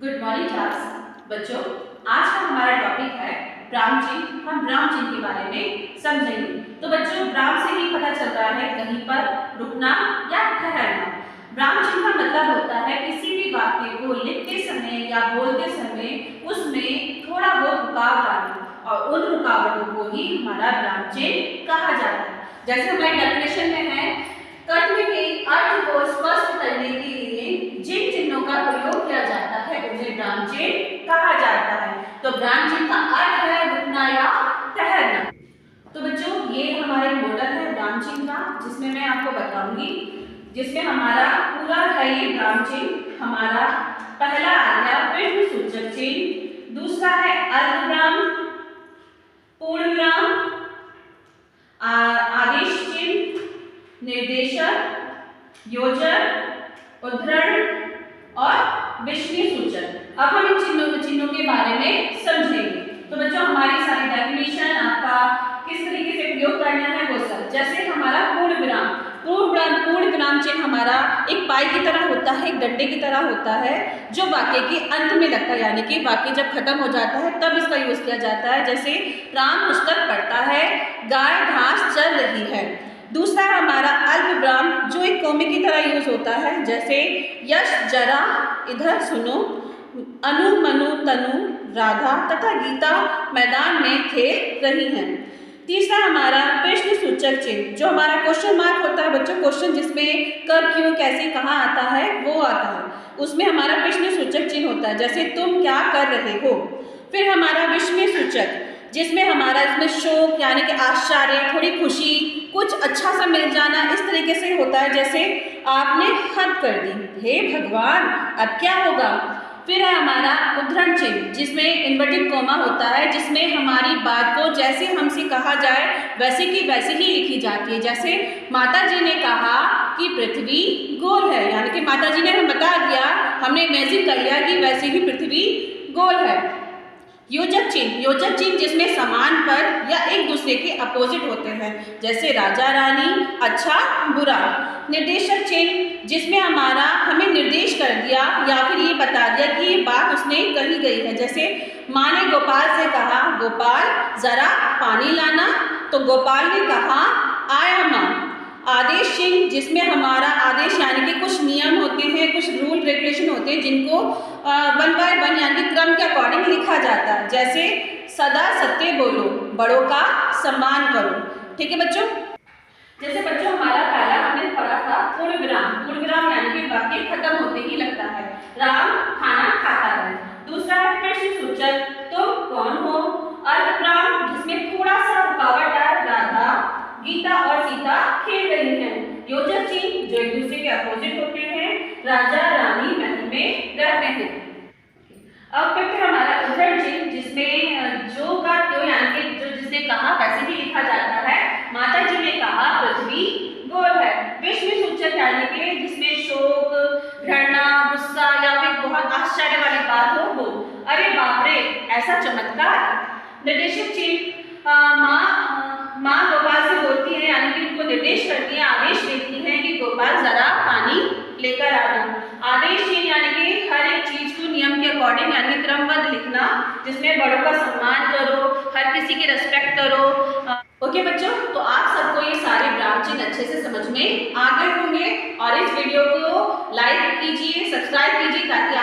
Good morning class बच्चों। आज का हमारा टॉपिक है ब्राह्म चिन्ह। हम ब्राह्म चिन्ह के बारे में समझेंगे। तो बच्चों, ब्राह्म से ही पता चलता है कहीं पर रुकना या ठहरना। ब्राह्म चिन्ह का मतलब होता है किसी भी वाक्य को लिखते समय या बोलते समय उसमें थोड़ा बहुत रुकावट आना, और उन रुकावटों को ही हमारा ब्राह्म चिन्ह कहा जाता है। जैसे हमारी डेफिनेशन में है, कथन के अर्थ को स्पष्ट करने के लिए जिन चिन्हों का प्रयोग किया जाता है उन्हें ब्राह्म चिन्ह कहा जाता है। तो ब्राह्म चिन्ह का अर्थ है रुकना या ठहरना। तो बच्चों, ये हमारे मॉडल है ब्राह्म चिन्ह का, जिसमें मैं आपको बताऊंगी, जिसमें हमारा पूरा है ये ब्राह्म चिन्ह। हमारा पहला आ गया प्रश्न सूचक चिन्ह, दूसरा है अल्पविराम, पूर्णविराम, आदेश चिन्ह, निर्देशक, योजक, उद्धरण और विस्मय सूचक। अब हम इन चिन्हों के बारे में समझेंगे। तो बच्चों, हमारी सारी डेफिनेशन आपका किस तरीके से प्रयोग करना है वो सब। जैसे हमारा पूर्ण विराम चिन्ह हमारा एक पाई की तरह होता है, एक डंडे की तरह होता है, जो वाक्य के अंत में लगता है, यानी कि वाक्य जब खत्म हो जाता है तब इसका यूज किया जाता है। जैसे राम पुस्तक पढ़ता है, गाय घास चर रही है। दूसरा है हमारा अल्पविराम, जो एक कॉमे की तरह यूज होता है। जैसे यश जरा इधर सुनो, अनु मनु तनु राधा तथा गीता मैदान में खेल रही हैं। तीसरा हमारा प्रश्न सूचक चिन्ह, जो हमारा क्वेश्चन मार्क होता है बच्चों, क्वेश्चन जिसमें कब क्यों कैसे कहाँ आता है वो आता है, उसमें हमारा प्रश्न सूचक चिन्ह होता है। जैसे तुम क्या कर रहे हो। फिर हमारा विस्मय सूचक, जिसमें हमारा इसमें शोक यानी कि आश्चर्य, थोड़ी खुशी, कुछ अच्छा सा मिल जाना, इस तरीके से होता है। जैसे आपने हद कर दी, हे भगवान अब क्या होगा। फिर है हमारा उद्धरण चिन्ह, जिसमें इन्वर्टेड कॉमा होता है, जिसमें हमारी बात को जैसे हमसे कहा जाए वैसे की वैसे ही लिखी जाती है। जैसे माता जी ने कहा कि पृथ्वी गोल है, यानी कि माता जी ने हमें बता दिया, हमने इमेजिन कर लिया कि वैसे ही पृथ्वी गोल है। योजक चिन्ह जिसमें समान पद या एक दूसरे के अपोजिट होते हैं। जैसे राजा रानी, अच्छा बुरा। निर्देशक चिन्ह, जिसमें हमारा हमें निर्देश कर दिया या फिर ये बता दिया कि ये बात उसने कही गई है। जैसे माँ ने गोपाल से कहा, गोपाल जरा पानी लाना, तो गोपाल ने कहा आया माँ। आदेश चिन्ह, जिसमें हमारा आदेश यानी कि कुछ नियम होते हैं, कुछ रूल रेगुलेशन होते हैं, जिनको 1 बाय 1 यानी कि क्रम के अकॉर्डिंग लिखा जाता है। जैसे सदा सत्य बोलो, बड़ों का सम्मान करो। ठीक है बच्चों। जैसे बच्चों, हमारा पहला हमने पढ़ा था पूर्ण विराम यानी कि वाक्य खत्म होते ही लगता है। राम खाना खाता है। दूसरा है प्रश्न सूचक, तुम कौन हो। अल्पविराम, जिसमें थोड़ा सा रुकावट है, राधा गीता और सीता खेल रही हैं। योजक चिन्ह, जो एक दूसरे के अपोजिट होते हैं, राजा रानी महल में रहते हैं। अब फिर हमारा उद्धरण चिन्ह, जिसमें जो का त्यों यानी कि जो जिसने कहा वैसे ही लिखा जाता है। माता जी ने कहा पृथ्वी गोल है। विस्मय सूचक यानी कि जिसमें शोक, घृणा, गुस्सा या फिर बहुत आश्चर्य वाली बात हो वो, अरे बाप रे ऐसा चमत्कार। निर्देशक चिन्ह, माँ गोपाल से बोलती है, यानी कि उनको निर्देश करती है, आदेश देती है कि गोपाल जरा पानी लेकर आ दो। आदेश चिन्ह यानी कि हर एक चीज को नियम के अकॉर्डिंग यानी क्रमबद्ध लिखना, जिसमें बड़ों का सम्मान करो, हर किसी की रेस्पेक्ट करो। ओके बच्चों, तो आप सबको ये सारे ब्राह्म चिन्ह अच्छे से समझ में आ गए होंगे, और इस वीडियो को लाइक कीजिए, सब्सक्राइब कीजिए, ताकि